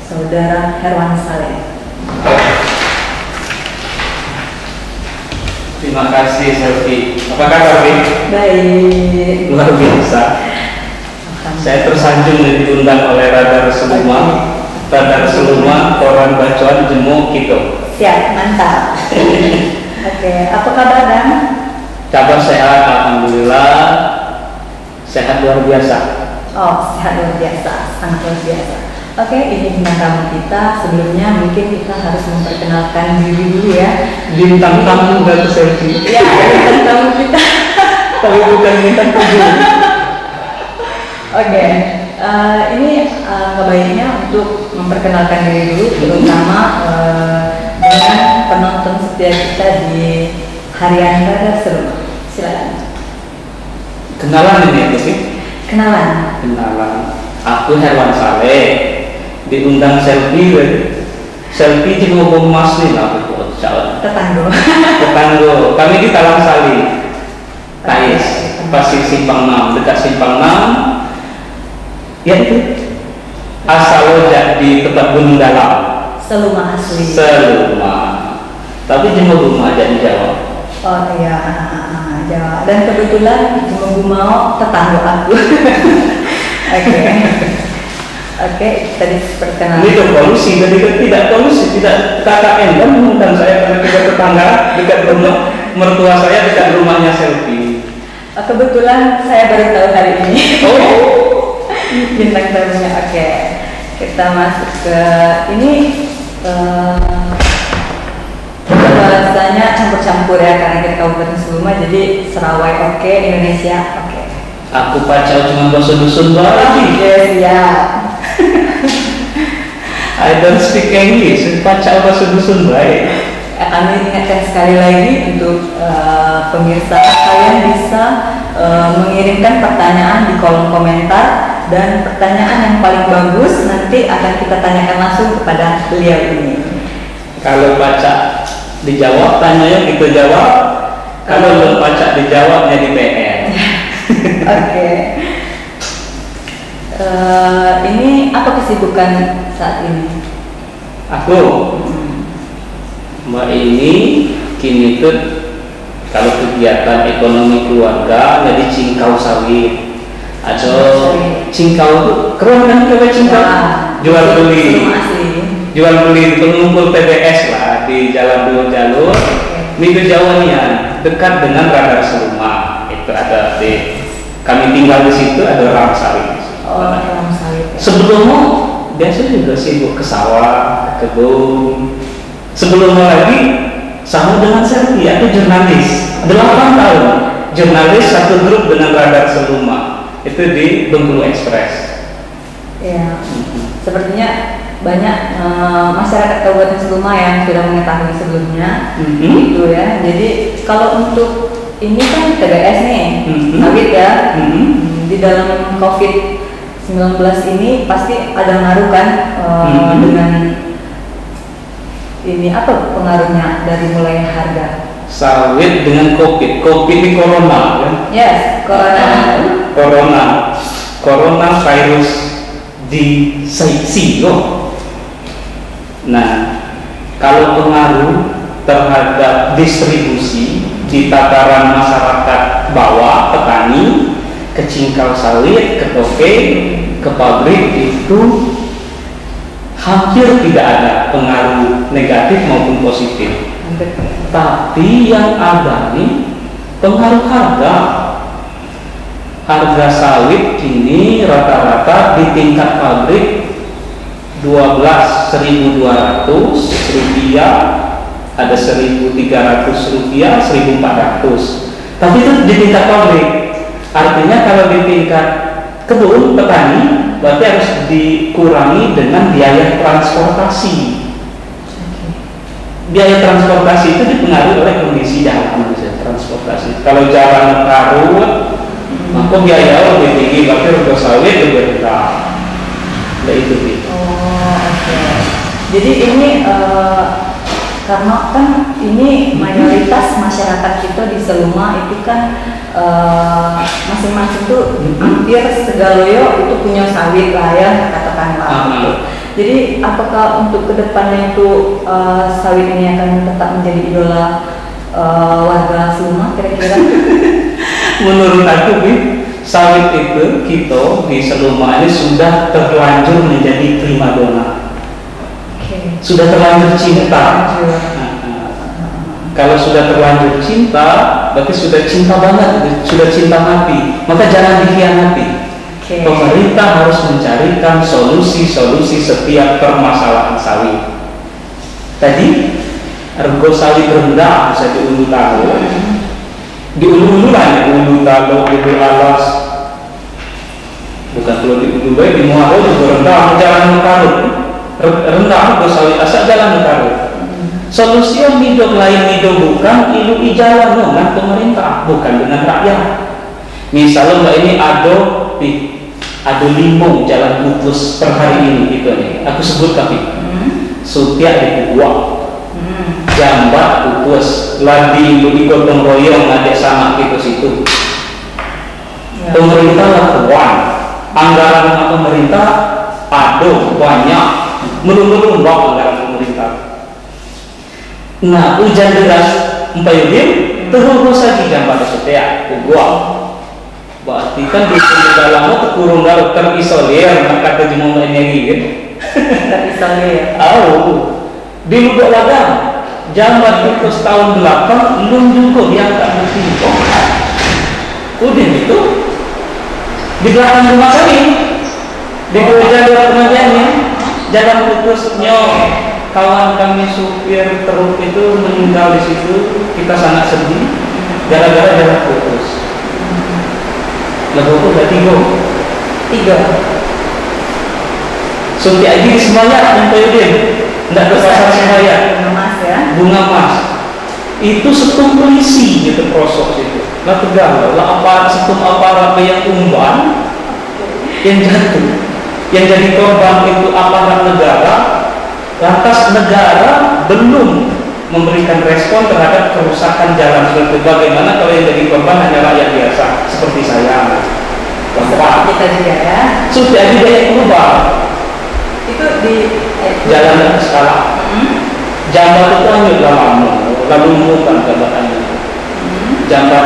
Saudara Herwan Saleh. Terima kasih Selvi. Apa kabar, Bi? Baik. Luar biasa. Saya tersanjung diundang oleh Radar Seluma. Radar Seluma, koran bacaan Jemu Kito. Siap, mantap. Oke, apa kabar Dan? Kabar sehat, alhamdulillah. Sehat luar biasa. Oh, sehat luar biasa, sangat luar biasa. Oke, ini bintang tamu kita. Sebelumnya mungkin kita harus memperkenalkan diri dulu ya. Bintang tamu dan Selvi. Ya, bintang tamu kita. Tapi bukan bintang tamu. Oke, ini kebaiknya untuk memperkenalkan diri dulu, terutama dengan penonton setia kita di Harian Radar Seluma. Silakan. Kenalan ini ya, Kenalan. Aku Herwan Saleh. Diundang Selvi. Selvi di ngomong masli lah aku calon. Tetanggo. Tetanggo. Kami di Talang Sali. Tais. Pasti Simpang 6, dekat Simpang 6. Ya itu. Asal jadi tetap Gunung Dalam. Seluma asli. Seluma. Tapi Jemur Rumah aja di Jawa. Oh iya, Jawa. Dan kebetulan Jemur mau tetangga aku. Oke, tadi perkenalan. Ini tuh polusi, jadi tidak polusi, tidak KKN kan mengundang saya karena kita tetangga dekat rumah mertua saya dekat rumahnya Selvi. Kebetulan saya baru tahu hari ini. Oh, Bintang tamunya. Oke, kita masuk ke ini. Bahasanya campur-campur ya karena kita Kabupaten Seluma, jadi Serawai oke, Indonesia oke. aku pacau cuma bahasa dusun lagi. Yes, ya. I don't speak English, pacau bahasa dusun baik. Kami ingatkan sekali lagi untuk pemirsa, kalian bisa mengirimkan pertanyaan di kolom komentar, dan pertanyaan yang paling bagus nanti akan kita tanyakan langsung kepada beliau ini. Kalau baca dijawab, tanya kita jawab. Kalau belum baca dijawabnya di PR. Oke. Ini apa kesibukan saat ini? Aku, Mbak ini kini tuh kalau kegiatan ekonomi keluarga jadi cingkau sawit. Atau cingkau tuh keren kan coba cingkau? Jual beli. Jual beli pengumpul TBS lah di jalan dua jalur. Minggu Jawanya dekat dengan Radar Seluma. Itu ada di kami tinggal di situ, ada orang sawit. Oh, orang sawit. Sebelumnya biasa juga sibuk ke sawah, ke kebun. Sebelumnya lagi sama dengan Selvi, aku jurnalis 8 tahun. Jurnalis satu grup dengan Radar Seluma. Itu di Bengkulu Express. Ya, sepertinya banyak masyarakat Kabupaten Seluma yang sudah mengetahui sebelumnya, gitu ya. Jadi kalau untuk ini kan TBS nih, sawit ya, di dalam COVID-19 ini pasti ada ngaruh kan dengan ini apa pengaruhnya dari mulai harga? Sawit dengan COVID ini corona kan? Yes, Corona virus di CEO. Nah, kalau pengaruh terhadap distribusi di tataran masyarakat bawah, petani, ke cingkau sawit, ke toke, ke pabrik itu hampir tidak ada pengaruh negatif maupun positif. Tapi yang ada nih pengaruh harga. Harga sawit kini rata-rata di tingkat pabrik 1.200 rupiah, ada 1.300 rupiah, 1.400. Tapi itu di tingkat pabrik. Artinya kalau di tingkat kebun petani berarti harus dikurangi dengan biaya transportasi. Biaya transportasi itu dipengaruhi oleh kondisi jalan transportasi. Kalau jalan karut, maka biaya lebih tinggi, berarti harga sawit lebih rendah. Nah itu gitu. Oh, oke. Jadi ini karena kan ini mayoritas masyarakat kita di Seluma itu kan masing-masing tuh hampir segaloyo itu punya sawit lah ya katakanlah. Jadi apakah untuk kedepannya itu sawit ini akan tetap menjadi idola warga Seluma kira-kira? Menurut aku, Bi, sawit itu kita di Seluma ini sudah terlanjur menjadi primadona. Sudah terlanjur cinta. Kalau sudah terlanjur cinta, berarti sudah cinta banget, sudah cinta mati. Maka jangan dikhianati. Pemerintah harus mencarikan solusi-solusi setiap permasalahan sawit. Tadi harga sawit rendah bisa di Ulu Talo, di Ulu lah ya, Ulu Talo, Ulu Alas. Bukan kalau di Ulu Baik, di Muaro juga rendah, jalan Mekarut. Rendah harga sawit asal jalan Mekarut. Solusi yang hidup lain hidup bukan ilu ijalan dengan pemerintah, bukan dengan rakyat. Misalnya mbak ini ada 5 jalan putus per hari ini gitu nih. Aku sebut tapi Sutiak di Kubuak, Jambat putus, Ladi ilu gotong royong ngajak sama gitu situ. Pemerintah lakukan anggaran pemerintah ada banyak, melulu anggaran pemerintah. Nah, hujan deras empayudim terus lagi Jambat Sutiak Kubuak. Berarti kan di dalamnya terkurung dalam terisolir, maka terjemah energi kan? Terisolir. Di Lubuk Ladang, Jambat itu tahun 8, belum juga diangkat bukti. Udah itu di belakang rumah kami, di jalur pengajiannya, jalan putusnya kawan kami supir truk itu meninggal di situ. Kita sangat sedih gara-gara jalan putus. Lalu udah 3 Sunti aja semuanya empayudin, tidak ada pasar semaya. Bunga mas itu setum polisi gitu prosok itu. Lah tegal, lah apa setum aparat yang umban yang jatuh, yang jadi korban itu aparat negara. Lantas negara belum memberikan respon terhadap kerusakan jalan seperti bagaimana kalau yang jadi korban hanya rakyat biasa seperti saya, bapak kita juga ya. Sudah ada yang berubah itu di jalan skala. Jambat itu hanya lama, lalu bukan jabatannya. Jambat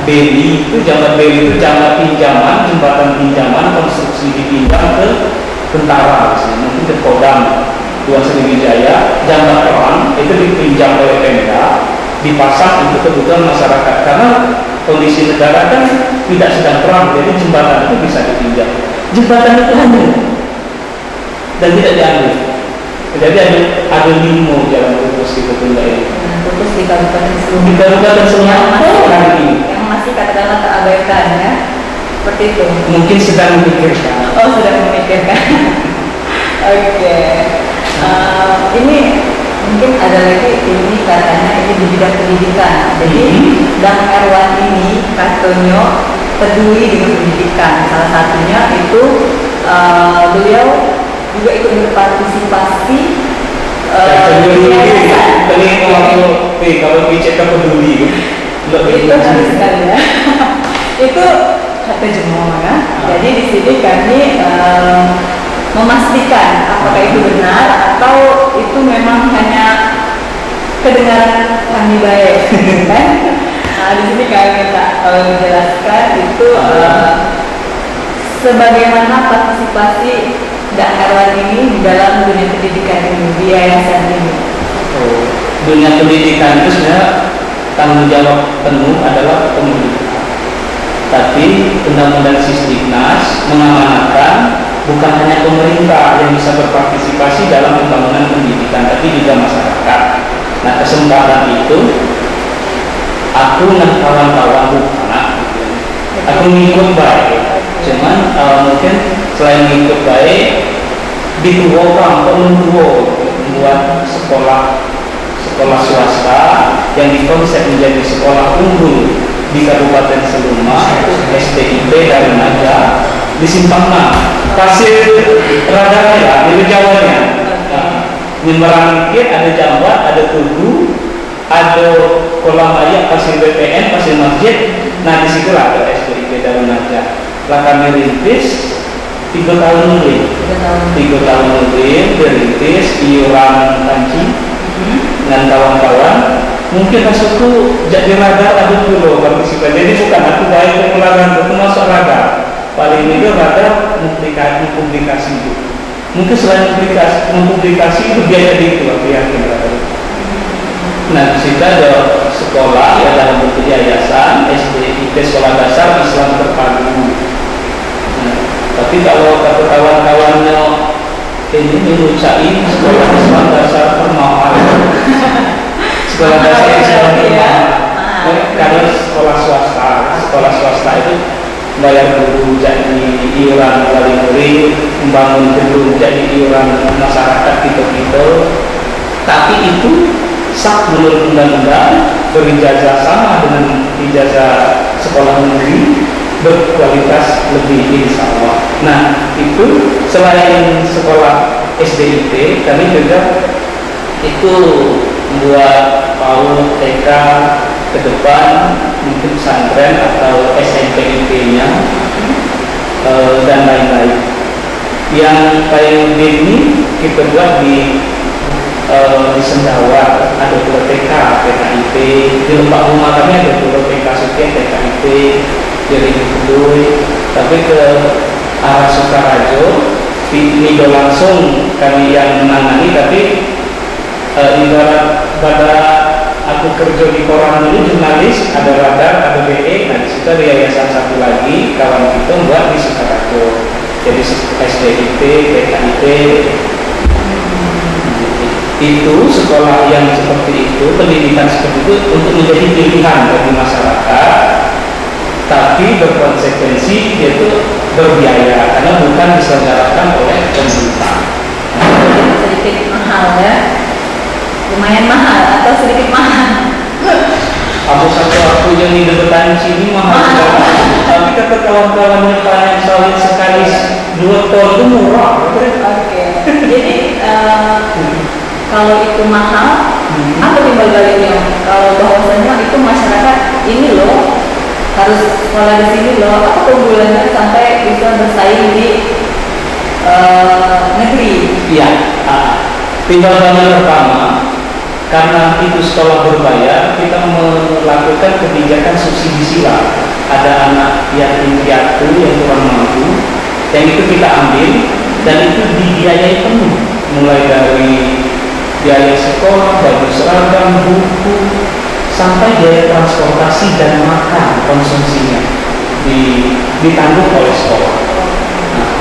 Beli itu jambat pinjaman, jembatan pinjaman konstruksi dipinjam ke tentara, mungkin ke Kodam Tuan Sriwijaya. Jambat perang itu dipinjam oleh Pemda, dipasang untuk kebutuhan masyarakat karena kondisi negara kan tidak sedang perang, jadi jembatan itu bisa dipinjam. Jembatan itu hanya dan tidak diambil. Jadi ada 5 jalan putus di Kepulauan ini. Putus di Kabupaten Seluma. Di Kabupaten Seluma yang masih katakanlah terabaikan ya, seperti itu. Mungkin sedang memikirkan. Oh, sedang memikirkan. Oke. Ini mungkin ada lagi, ini katanya ini di bidang pendidikan. Jadi Dang Erwan ini katanya peduli dengan pendidikan. Salah satunya itu beliau juga ikut berpartisipasi kalau dicek peduli itu harus sekali ya. Itu kata jemaah ya. Jadi di sini kami memastikan apakah itu benar atau itu memang hanya kedengaran kami baik, kan? Nah, di sini kami minta menjelaskan itu sebagaimana partisipasi Dang Erwan ini di dalam dunia pendidikan ini, di yayasan ini. Dunia pendidikan itu sebenarnya tanggung jawab penuh adalah pemerintah. Tapi Undang-Undang Sisdiknas mengamanatkan bukan hanya pemerintah yang bisa berpartisipasi dalam pembangunan pendidikan, tapi juga masyarakat. Nah, kesempatan itu aku dan kawan-kawan aku ngikut baik. Cuman mungkin selain ngikut baik, dituakan membuat sekolah swasta yang dikonsep menjadi sekolah unggul di Kabupaten Seluma, STIP dari Naga di Simpang 6 Pasir Radaya di Jawanya. Nyemerang dikit ada Jambat, ada Tugu, ada kolam air, pasir BPN, pasir masjid. Nah disitulah ada STIP dari Naga. Lah kami rintis 3 tahun lebih. 3 tahun lebih dirintis iuran panci dengan kawan-kawan. Mungkin maksudku jadi radar ada dulu partisipasi. Jadi bukan aku baik pengeluaran itu masuk radar. Paling itu radar publikasi itu. Mungkin selain publikasi itu biaya itu aku yakin radar. Nah di situ ada sekolah ya dalam bentuk yayasan SDIP Sekolah Dasar Islam Terpadu. Nah, tapi kalau kata kawan-kawannya ini menuncai sekolah Islam Dasar termahal. Sekolah dasar Islam termahal. Karena sekolah swasta itu bayar guru jadi iuran wali murid, membangun gedung jadi iuran masyarakat gitu-gitu. Tapi itu sah menurut undang-undang, berijazah sama dengan ijazah sekolah negeri, berkualitas lebih insya Allah. Nah itu selain sekolah SDIP, kami juga itu membuat PAUD, TK ke depan, mungkin pesantren atau SMP-nya dan lain-lain. Yang paling ini kita buat di Sendawa ada pula TK, TKIP, di Lembak Rumah kami ada pula TK Sukian, TKIP, jadi Kudui, tapi ke arah Sukarajo tidak langsung kami yang menangani, tapi ibarat pada aku kerja di koran dulu jurnalis, ada radar, ada BE, nah di situ ada yayasan satu lagi kawan kita buat di Sukarajo, jadi SDIP, TKIP. Itu sekolah yang seperti itu, pendidikan seperti itu untuk menjadi pilihan bagi masyarakat, tapi berkonsekuensi yaitu berbiaya karena bukan diselenggarakan oleh pemerintah. Sedikit mahal ya, lumayan mahal atau sedikit mahal. Aku yang di depan sini mahal. Tapi kata kawan-kawannya panen sawit sekali 2 ton itu murah. Oke. Jadi kalau itu mahal, apa timbal baliknya? Kalau bahwasanya itu masyarakat ini loh harus sekolah di sini loh, apa keunggulannya sampai bisa bersaing di negeri? Iya. Timbal balik pertama, karena itu sekolah berbayar, kita melakukan kebijakan subsidi sila. Ada anak yatim piatu yang kurang mampu, yang itu kita ambil dan itu dibiayai penuh, mulai dari biaya sekolah, baju seragam, buku, sampai biaya transportasi dan makan konsumsinya ditanggung oleh sekolah. Nah,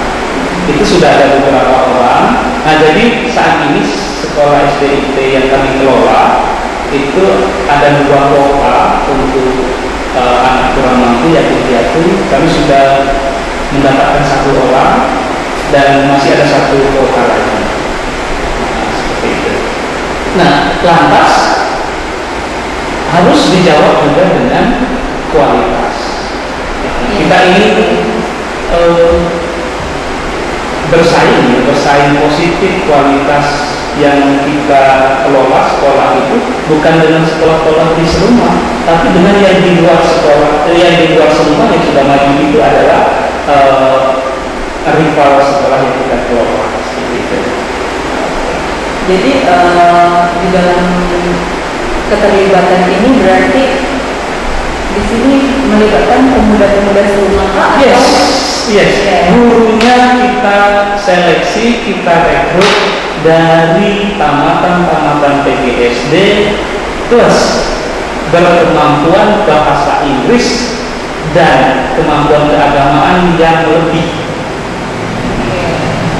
itu sudah ada beberapa orang. Nah, jadi saat ini sekolah SDIP yang kami kelola itu ada 2 kota untuk anak kurang mampu yatim piatu. Kami sudah mendapatkan 1 orang dan masih ada 1 kota lagi. Nah, lantas harus dijawab juga dengan kualitas. Kita ingin bersaing positif kualitas yang kita kelola sekolah itu bukan dengan sekolah-sekolah di serumah, tapi dengan yang di luar sekolah, yang di luar serumah yang sudah maju itu adalah rival sekolah yang kita kelola. Jadi di dalam keterlibatan ini berarti di sini melibatkan pemuda-pemuda serumah atau? Yes. Gurunya kita seleksi, kita rekrut dari tamatan-tamatan PGSD plus berkemampuan bahasa Inggris dan kemampuan keagamaan yang lebih.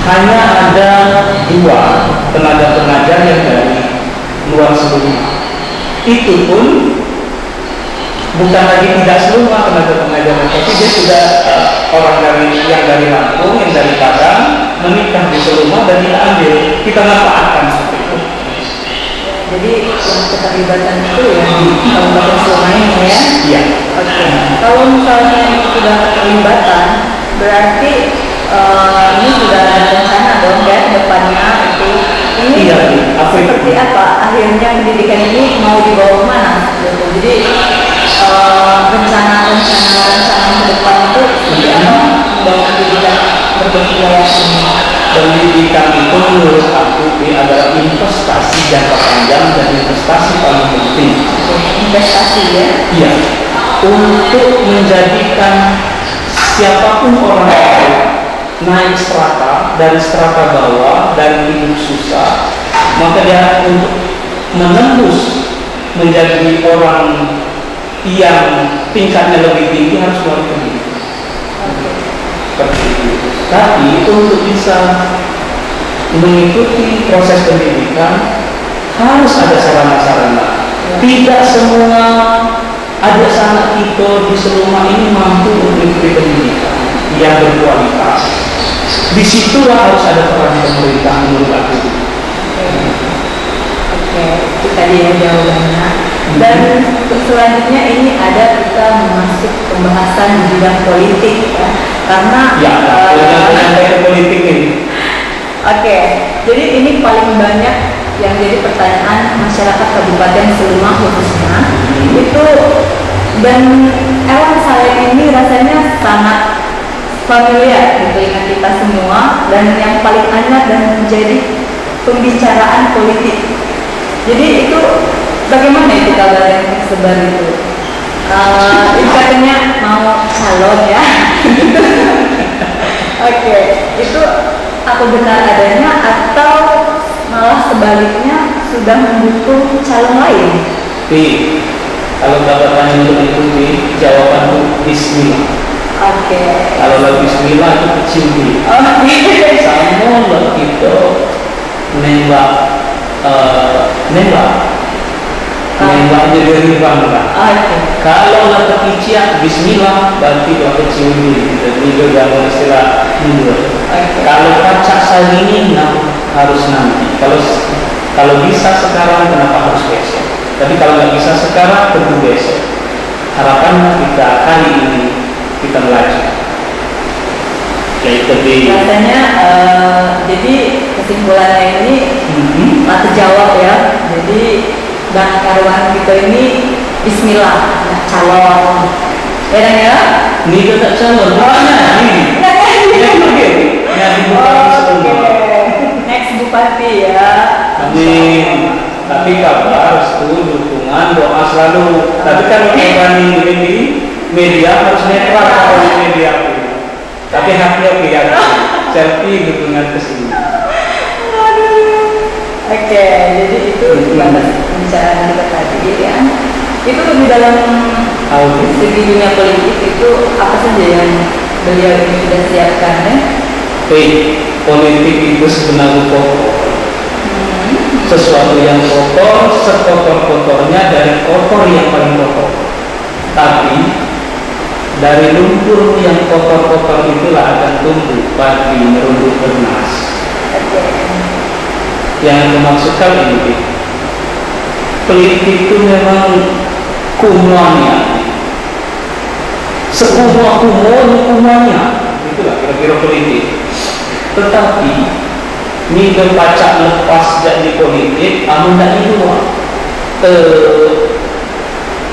Hanya ada 2 tenaga pengajar yang dari luar serumah. Itu pun bukan lagi tidak serumah tenaga pengajar, tapi dia sudah orang yang dari Lampung, yang dari Padang menikah di serumah dan kita ambil, kita manfaatkan seperti itu. Jadi yang keterlibatan itu ya di Kabupaten Sleman ya? Iya. Oke. Kalau misalnya itu sudah keterlibatan, berarti ini sudah ada rencana dong ya depannya itu. Ini seperti apa akhirnya pendidikan ini mau dibawa kemana? Jadi rencana ke depan itu seperti apa membawa pendidikan berkewilayahan ini? Pendidikan itu menurut aku adalah investasi jangka panjang dan investasi paling penting. Investasi ya? Iya, untuk menjadikan siapapun orang itu naik strata dari strata bawah, dari hidup susah, maka dia untuk menembus menjadi orang yang tingkatnya lebih tinggi harus melalui pendidikan. Seperti itu. Tapi untuk bisa mengikuti proses pendidikan harus ada sarana-sarana. Tidak semua adik anak kita di Seluma ini mampu untuk mengikuti pendidikan yang berkualitas. Disitulah harus ada peran pemerintah menurut aku. Oke, itu tadi ya jawabannya. Dan untuk selanjutnya ini ada kita masuk pembahasan di bidang politik ya. Karena yang politik ini. Oke, jadi ini paling banyak yang jadi pertanyaan masyarakat Kabupaten Seluma khususnya itu, dan Ellen saya ini rasanya sangat familiar di telinga kita semua dan yang paling hangat dan menjadi pembicaraan politik. Jadi itu bagaimana itu kabar yang tersebar itu? Itu katanya mau calon ya. Oke, itu apa benar adanya atau malah sebaliknya sudah mendukung calon lain? Kalau Bapak tanya itu jawabanku Bismillah. Oke. Kalau Bismillah itu kecil nih. Sama kita nembak jadi ribang lah. Kalau lah kecil Bismillah berarti lah kecil nih. Jadi juga mau istilah mundur. Kalau kaca saling harus nanti. Kalau bisa sekarang kenapa harus besok? Tapi kalau nggak bisa sekarang tentu besok. Harapannya kita kali ini kita belajar. Rasanya jadi kesimpulannya ini terjawab ya. Jadi dan karuan kita ini Bismillah calon. Ya? Ini tak calon. Next Bupati ya. Amin. Tapi kabar, dukungan, doa selalu. Tapi kalau berani ini media harus netral kalau media. Tapi haknya ya, selfie dukungan ke sini. Oke, jadi itu batas pembicaraan kita tadi ya. Itu di dalam segi dunia politik itu apa saja yang beliau ini sudah siapkan ya? Politik itu sebenarnya pokok. Sesuatu yang kotor, sekotor-kotornya dari kotor yang paling kotor. Tapi dari lumpur yang kotor-kotor itulah akan tumbuh padi merunduk bernas. Yang dimaksudkan ini, politik itu memang kumuannya, sekumua-kumuannya, itulah kira-kira politik. Tetapi ini berpacak lepas jadi politik, amun tak itu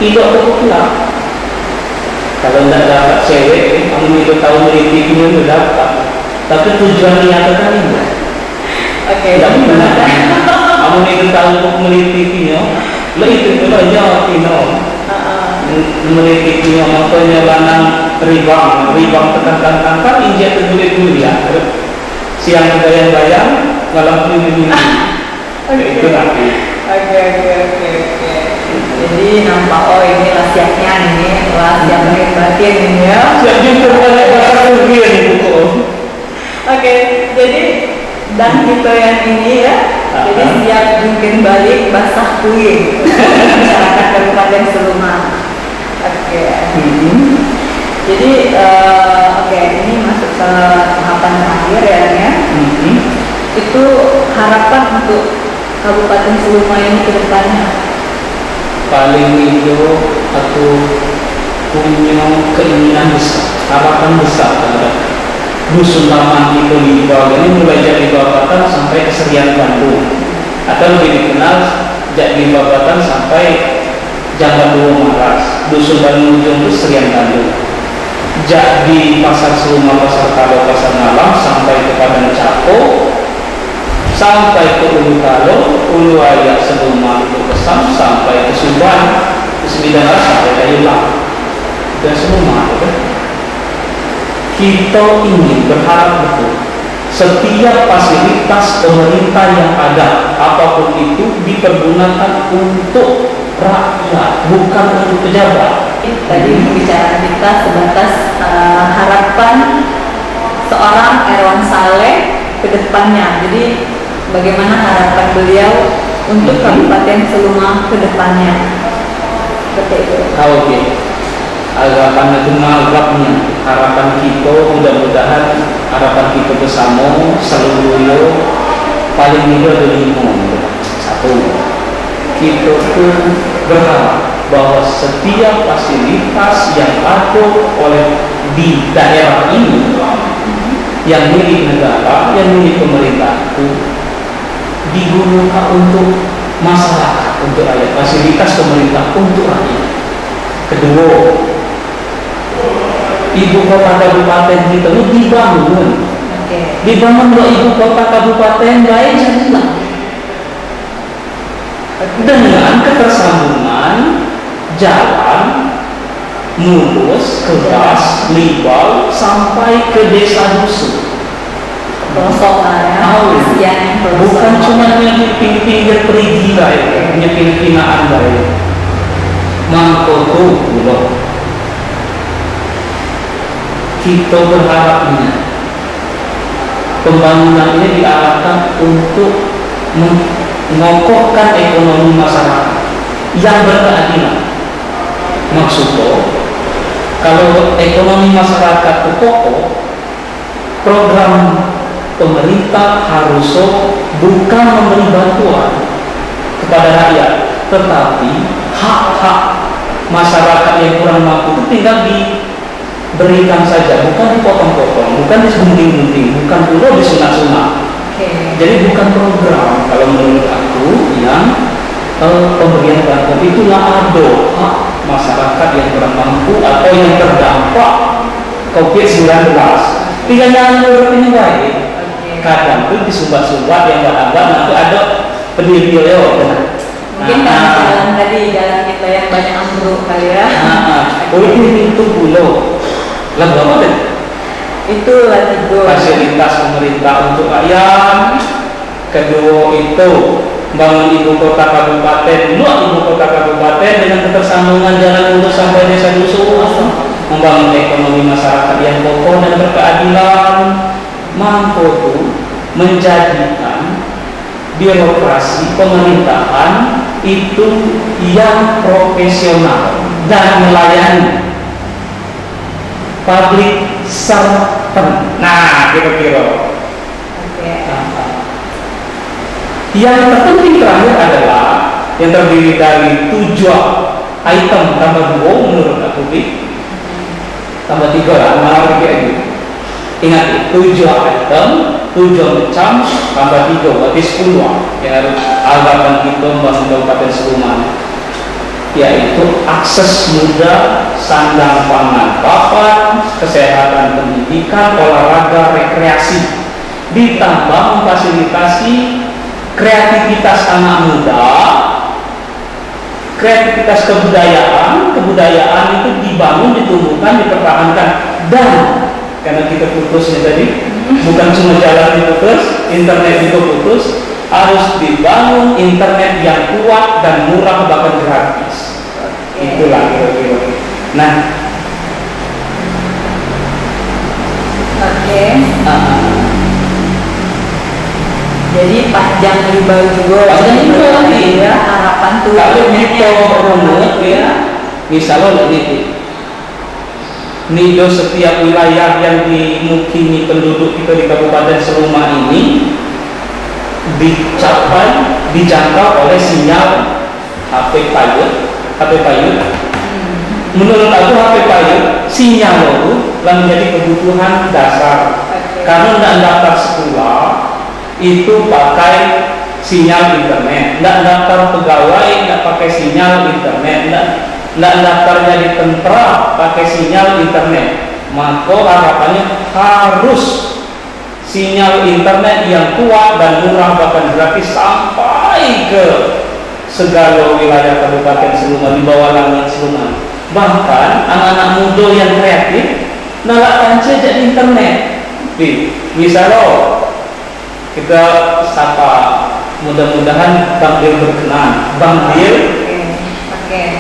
tidak terpulang. Kalau tidak dapat cewek, amun itu tahu politiknya itu dapat. Tapi tujuan nyata kan ini. Tidak benar. Amun itu tahu politiknya, lah itu aja politiknya makanya lanang ribang tekan injek dulu ya. Siang bayang-bayang, malam ini. Itu nanti. Oke. Jadi nampak ini siapnya ini, siap batin ini ya. Siap juga banyak bahasa Turki ini buku. Oke, jadi dan kita yang ini ya, jadi siap jungkir balik basah kue masyarakat Kabupaten Seluma. Oke. Jadi ini masuk ke tahapan akhir ya. Itu harapan untuk Kabupaten Seluma ini ke depannya. Paling itu aku punya keinginan besar, harapan besar terhadap dusun taman itu di bawah ini mulai jadi Babatan sampai ke Serian Bandung, atau lebih dikenal jadi Babatan sampai Jangka Dua Maras, dusun Bandung Ujung itu Serian Bandung. Jadi Pasar Seluma, Pasar Kalo, Pasar Malam sampai ke Padang Cako, sampai ke Ulu Kalo, Ulu Ayak Seluma itu Kesam, sampai ke Subang, ke Sembilan sampai ke Yulang dan Seluma itu. Kita ingin berharap betul setiap fasilitas pemerintah yang ada, apapun itu, dipergunakan untuk rakyat, bukan untuk pejabat. Tadi pembicaraan kita sebatas harapan seorang Erwan Saleh ke depannya. Jadi bagaimana harapan beliau untuk Kabupaten Seluma ke depannya. Seperti itu. Oke. Harapan itu menganggapnya, harapan kita mudah-mudahan harapan kita bersama seluruh paling tidak ada 5. Satu, kita pun berharap bahwa setiap fasilitas yang ada oleh di daerah ini yang milik negara, yang milik pemerintah itu digunakan untuk masyarakat, untuk rakyat, fasilitas pemerintah untuk rakyat. Kedua, ibu kota kabupaten kita itu dibangun, dibangun oleh ibu kota kabupaten lain dengan ketersambungan jalan mulus, keras, libal sampai ke desa dusun. Bukan cuma yang pinggir perigi lah ya, punya pinaan lah ya. Mangkoto pulau. Kita berharapnya pembangunan ini diarahkan untuk mengokohkan ekonomi masyarakat yang berkeadilan. Maksudnya, kalau ekonomi masyarakat itu kokoh, program pemerintah harusnya bukan memberi bantuan kepada rakyat, tetapi hak-hak masyarakat yang kurang mampu itu tinggal diberikan saja, bukan dipotong-potong, bukan disunting-sunting, bukan pula disunat-sunat. Jadi bukan program kalau menurut aku yang pemberian bantuan itulah ada hak masyarakat yang kurang mampu atau yang terdampak COVID-19. Tinggal nyalur ini baik. Kadang tuh disumbat-sumbat yang agak nanti ada penilaian lewat. Mungkin jalan tadi jalan kita yang banyak ambruk kali ya. Ini itu pulau. Lalu apa tadi? Itu Latigo. Fasilitas pemerintah untuk rakyat. Kedua itu bangun ibu kota kabupaten, luar ibu kota kabupaten dengan ketersambungan jalan lurus sampai desa dusun, membangun ekonomi masyarakat yang kokoh dan berkeadilan, mampu menjadikan birokrasi pemerintahan itu yang profesional dan melayani public servant. Nah, kira-kira. Yang terpenting terakhir adalah yang terdiri dari 7 item tambah 2 menurut aku, tambah 3 lah, malah kayak gitu. Ingat, 7 item, 7 macam, tambah 3, berarti 10 yang harus harapan kita membangun Kabupaten Seluma, yaitu akses mudah, sandang pangan papan, kesehatan pendidikan, olahraga, rekreasi, ditambah memfasilitasi kreativitas anak muda, kreativitas kebudayaan itu dibangun, ditumbuhkan, dipertahankan. Dan karena kita putusnya tadi, bukan cuma jalan diputus, internet juga putus, harus dibangun internet yang kuat dan murah bahkan gratis. Itulah kira-kira. Nah, jadi panjang riba juga. Panjang riba lagi ya, harapan tuh. Kalau kita runut ya, misalnya Nido setiap wilayah yang dimukimi penduduk kita di Kabupaten Seluma ini dijangkau oleh sinyal HP payung. Menurut aku HP payung sinyal itu menjadi kebutuhan dasar. Karena tidak daftar sekolah itu pakai sinyal internet, tidak daftar pegawai tidak pakai sinyal internet, tidak daftar jadi tentara pakai sinyal internet, maka harapannya harus sinyal internet yang kuat dan murah bahkan gratis sampai ke segala wilayah Kabupaten Siluman, di bawah langit Siluman. Bahkan anak-anak muda yang kreatif nalakkan saja di internet. Misalnya kita sapa, mudah-mudahan Bang Dil berkenan. Bang Dil,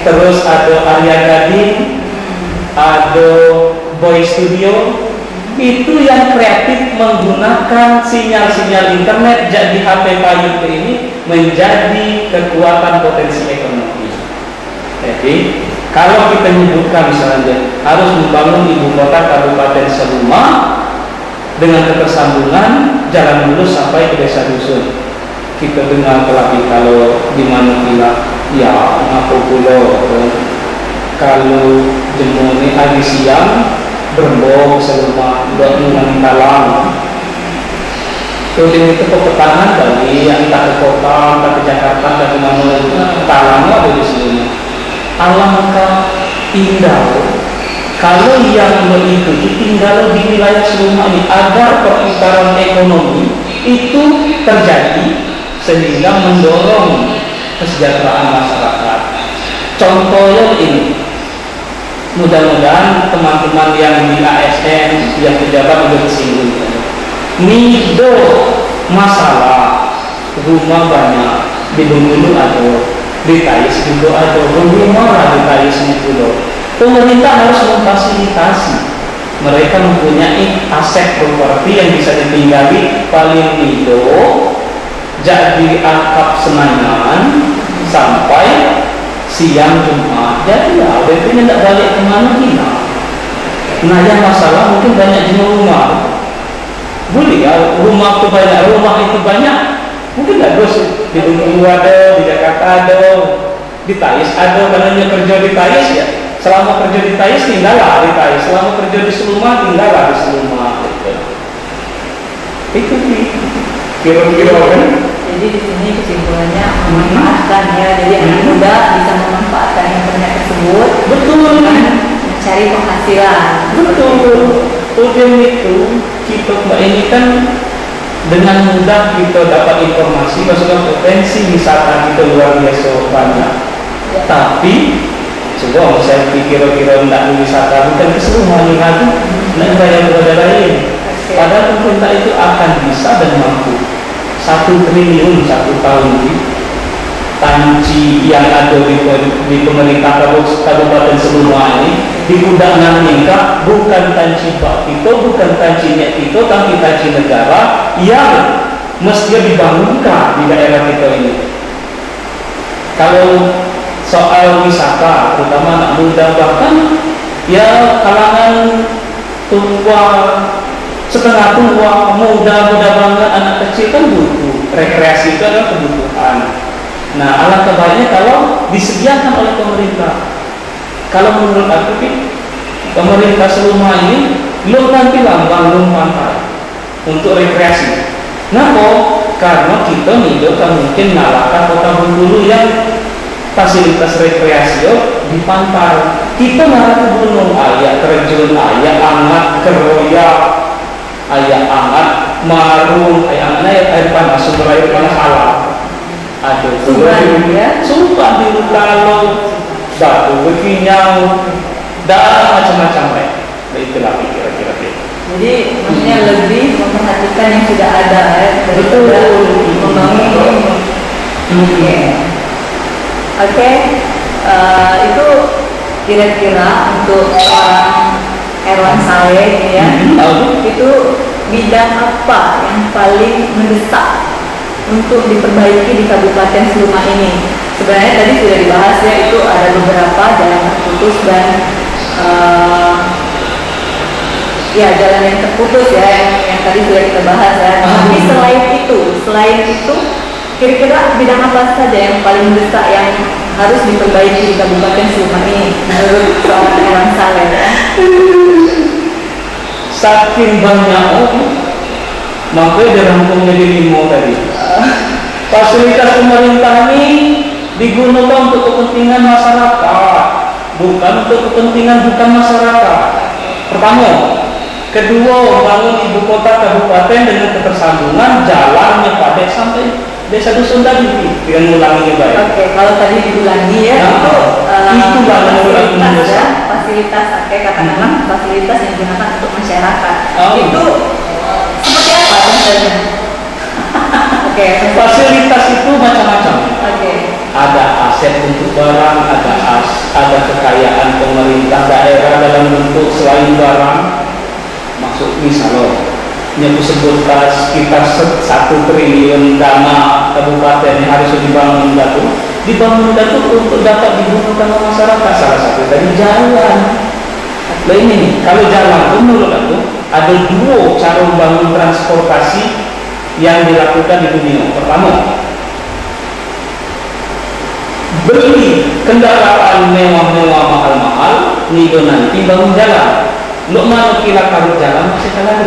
terus ada Arya Gading, ada Boy Studio, itu yang kreatif menggunakan sinyal-sinyal internet jadi HP payung ini menjadi kekuatan potensi ekonomi. Jadi kalau kita menyebutkan misalnya harus membangun ibu kota Kabupaten Seluma dengan ketersambungan jalan mulus sampai ke desa dusun, kita dengar terlebih kalau di mana kita ya ngaku pulau kalau jemuni hari siang berbau Seluma buat mengenai talang. Kemudian itu pepetangan bagi yang entah ke kota, entah ke Jakarta, entah ke mana talang ada di sini. Alangkah indah kalau yang mengikuti tinggal di wilayah Seluma ini agar perputaran ekonomi itu terjadi sehingga mendorong kesejahteraan masyarakat. Contohnya ini, mudah-mudahan teman-teman yang di ASN, yang pejabat sudah disinggung. Nido masalah rumah banyak di Bengkulu ada, di Tais juga ada, rumah di Tais juga. Pemerintah harus memfasilitasi mereka mempunyai aset properti yang bisa ditinggali paling nido jadi akap Senayan sampai siang Jumat. Jadi ya, BP-nya tidak balik kemana kita. Nah yang masalah mungkin banyak jenis rumah. Boleh ya, rumah itu banyak. Mungkin tidak terus di Bengkulu ada, di Jakarta ada, di Tais ada. Karena kerja di Tais ya, selama kerja di Tais tinggallah di Tais, selama kerja di Seluma tinggallah di Seluma. Itu kira-kira kan? Jadi di sini kesimpulannya memanfaatkan ya, jadi anak muda bisa memanfaatkan internet tersebut. Betul. Mencari penghasilan. Betul. Udah itu kita mbak ini kan dengan mudah kita dapat informasi, maksudnya potensi wisata kita luar biasa banyak. Ya. Tapi coba saya pikir kira tidak wisata bukan keseluruhan lagi, tidak bayar kepada lain. Padahal pemerintah itu akan bisa dan mampu 1 triliun 1 tahun ini. Tanci yang ada di pemerintah Kabupaten Seluma ini di undangan nikah bukan tanci Pak Tito, bukan tanci Nek Tito, tapi tanci negara yang mesti dibangunkan di daerah kita ini. Kalau soal wisata, terutama anak muda bahkan ya kalangan tua, setengah tua, muda banget, anak kecil kan butuh rekreasi, itu adalah kebutuhan. Nah, alangkah baiknya kalau disediakan oleh pemerintah. Kalau menurut aku, pemerintah Seluma ini belum nanti lambang, belum pantai untuk rekreasi. Kenapa? Karena kita nih kan mungkin ngalahkan kota Bengkulu yang fasilitas rekreasi di pantai. Kita malah ke gunung, ayah terjun, ayah hangat, keroyak, ayah hangat, marung, ayah hangat, air panas, sumber air panas alam. Ada sumpah di kalau batu berkinyau dan macam-macam itulah kira-kira. Jadi maksudnya lebih memperhatikan yang sudah ada ya, daripada membangun. Oke. Itu kira-kira untuk orang Erwan Saleh ya, itu bidang apa yang paling mendesak untuk diperbaiki di Kabupaten Seluma ini? Sebenarnya tadi sudah dibahas ya, itu ada beberapa jalan terputus dan ya jalan yang terputus ya, yang tadi sudah kita bahas ya. Tapi selain itu kira-kira bidang apa saja yang paling mendesak yang harus diperbaiki di Kabupaten Seluma ini menurut seorang Erwan Saleh ya? Saking banyak makanya dirangkum jadi 5 tadi. Fasilitas pemerintah ini digunakan untuk kepentingan masyarakat, bukan untuk kepentingan masyarakat. Pertama, kedua, membangun ibu kota kabupaten dengan ketersambungan jalannya pada sampai desa dusun tadi dengan mengulangi baik. Oke, kalau tadi diulangi ya, itu fasilitas ya, fasilitas, katakanlah fasilitas yang digunakan untuk masyarakat. Itu seperti apa contohnya? Oke, fasilitas itu macam-macam. Oke. Ada aset untuk barang, ada kekayaan pemerintah daerah dalam bentuk selain barang. Maksud misalnya, yang disebut sekitar 1 triliun dana kabupaten yang harus dibangun datu untuk dapat digunakan oleh masyarakat. Salah satu dari jalan. Nah ini nih, kalau jalan menurut aku ada 2 cara membangun transportasi yang dilakukan di dunia. Pertama, beli kendaraan mewah-mewah mahal-mahal, nido nanti bangun jalan. Lo mana kira kalau jalan masih jalan?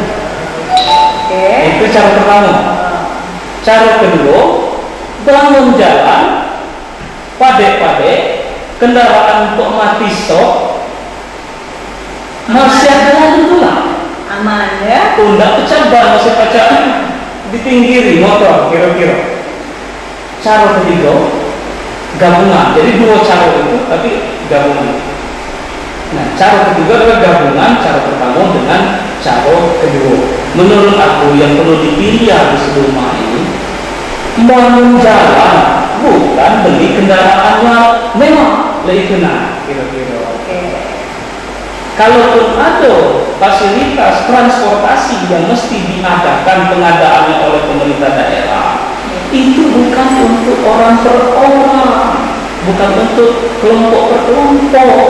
Itu cara pertama. Cara kedua, bangun jalan, pade-pade, kendaraan untuk mati stok, masih ada lagi lah. Aman ya? Tidak pecah ban, masih pecah ditinggiri motor kira-kira. Cara ketiga, gabungan. Jadi 2 cara itu, tapi gabungan. Nah, cara ketiga adalah gabungan cara pertama dengan cara kedua. Menurut aku yang perlu dipilih di sebelum ini, bangun jalan, bukan beli kendaraan mewah, lebih kena kira-kira. Kalaupun ada fasilitas transportasi yang mesti diadakan pengadaannya oleh pemerintah daerah, itu bukan untuk orang per orang, bukan untuk kelompok per kelompok,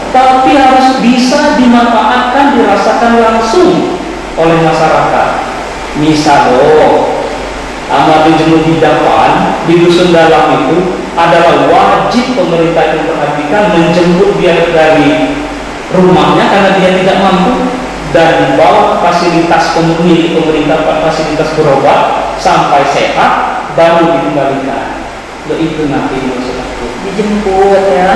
tapi harus bisa dimanfaatkan, dirasakan langsung oleh masyarakat. Misalnya, amat dijemur di depan di dusun dalam itu adalah wajib pemerintah yang perhatikan menjemput dia dari rumahnya karena dia tidak mampu dan dibawa fasilitas milik pemerintah, fasilitas berobat sampai sehat baru dikembalikan. Lo itu nanti maksud aku. Dijemput ya.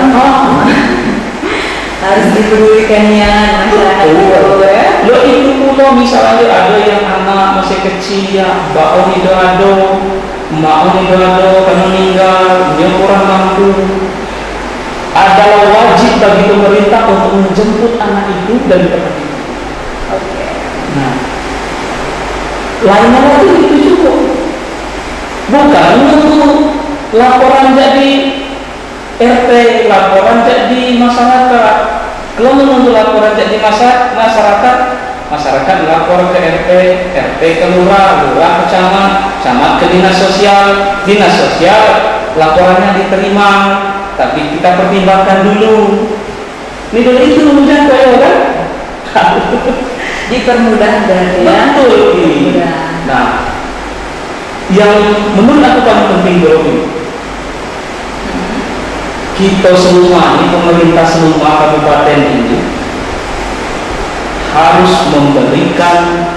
Harus dipedulikannya masyarakat itu ya. Lo itu pula misalnya ada yang anak masih kecil ya, bapak nido-ado, mak nido-ado kan meninggal, dia kurang mampu. Adalah wajib bagi pemerintah untuk menjemput anak itu dan diperhatikan. Nah, lainnya lagi itu juga. Bukan untuk laporan jadi RT, laporan jadi masyarakat. Kalau menunggu laporan jadi masyarakat, masyarakat lapor ke RT, RT ke lurah, lurah ke camat ke dinas sosial laporannya diterima. Tapi kita pertimbangkan dulu. Ini dulu itu menjangkau kan? Dipermudah dan ya. Betul. Nah, yang menurut aku paling penting dulu, kita semua ini pemerintah semua kabupaten ini harus memberikan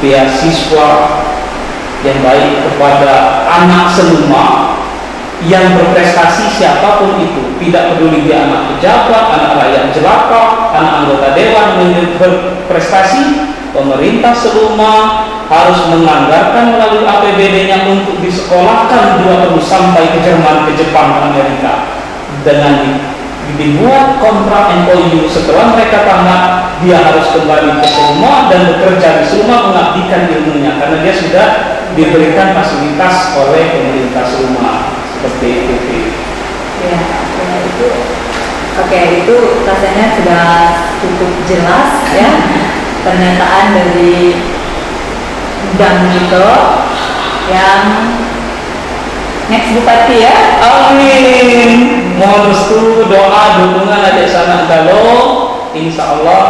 beasiswa yang baik kepada anak semua yang berprestasi siapapun itu, tidak peduli dia anak pejabat, anak rakyat jelata, anak anggota dewan yang berprestasi, pemerintah semua harus menganggarkan melalui APBD-nya untuk disekolahkan dia terus sampai ke Jerman, ke Jepang, ke Amerika dengan dibuat kontrak MOU. Setelah mereka tamat, dia harus kembali ke rumah dan bekerja di rumah mengabdikan ilmunya karena dia sudah diberikan fasilitas oleh pemerintah rumah. Seperti itu. Ya, itu oke, itu rasanya sudah cukup jelas ya pernyataan dari Bang Dito yang next Bupati ya. Amin. Mohon restu, doa, dukungan adik sanak galo. Insya Allah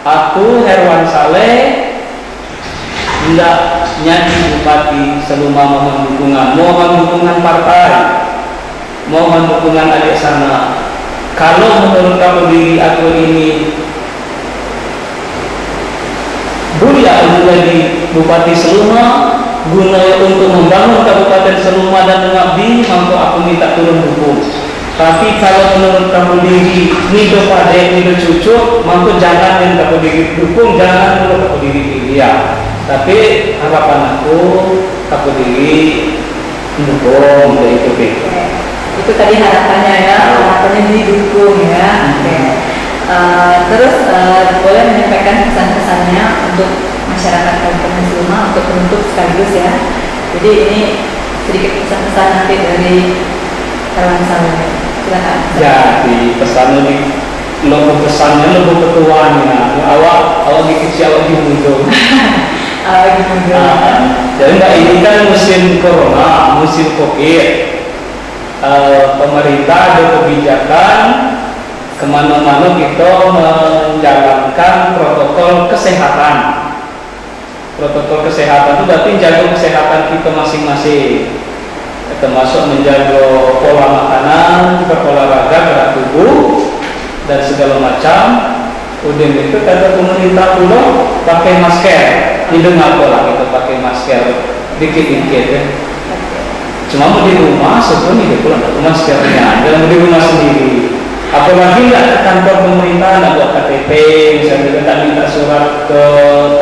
aku Herwan Saleh tidak nyati bupati selama mohon dukungan partai, mohon dukungan adik sana. Kalau menurut kamu diri aku ini Bulia menjadi bupati Seluma guna untuk membangun Kabupaten Seluma dan mengabdi, mampu aku minta turun dukung. Tapi Tapi kalau menurut kamu diri, nido pada nido cucu, mampu jangan yang kamu diri dukung, jangan menurut kamu diri dia. Tapi harapan aku, kamu diri mendukung, itu itu tadi harapannya ya, harapannya didukung ya. Terus boleh menyampaikan pesan-pesannya untuk masyarakat kaum muslimah untuk penutup sekaligus ya. Jadi ini sedikit pesan-pesan nanti dari Erwan Saleh. Silakan. Jadi pesan ini logo pesannya, logo ketuanya. Awak dikit awak dimundur. Jadi mbak ini kan musim corona, musim COVID. Pemerintah ada kebijakan kemana-mana kita menjalankan protokol kesehatan. Protokol kesehatan itu berarti jaga kesehatan kita masing-masing, termasuk menjaga pola makanan, berolahraga, gerak tubuh dan segala macam. Udah itu kata pemerintah dulu pakai masker. Ini dengar pola kita pakai masker dikit-dikit ya. Cuma mau di rumah sebenarnya pulang maskernya, jangan di rumah sendiri. Apalagi nggak ke kantor pemerintah, nggak buat KTP, misalnya kita minta surat ke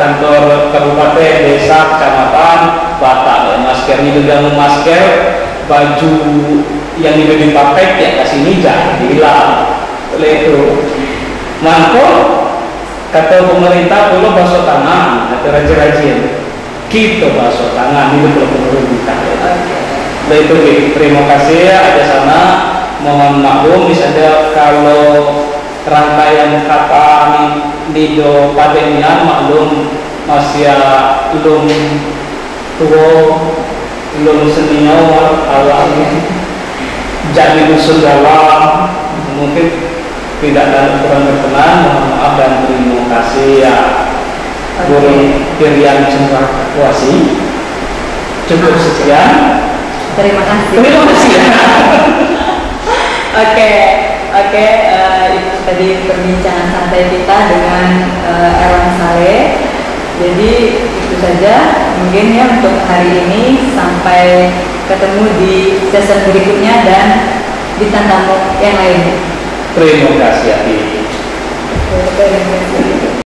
kantor kabupaten, desa, kecamatan, batal. Maskernya dengan masker, baju yang dipakai ya kasih jangan hilang. Oleh itu, mangkok kata pemerintah dulu basuh tangan, atau rajin-rajin. Kita basuh tangan itu perlu pemerintah. Nah itu terima kasih ya, ada sana. Mohon maklum misalnya kalau rangkaian kata nido padenya maklum masih belum tua, belum senior awalnya jadi musuh dalam mungkin tidak ada kurang berkenan. Mohon maaf dan terima kasih ya. Guru Pirian Cendrawasih. Cukup sekian. Terima kasih. Terima kasih ya. Oke, itu tadi perbincangan santai kita dengan Erwan Saleh. Jadi itu saja mungkin ya untuk hari ini, sampai ketemu di sesi berikutnya dan bintang tamu yang lainnya. Terima kasih. Terima kasih.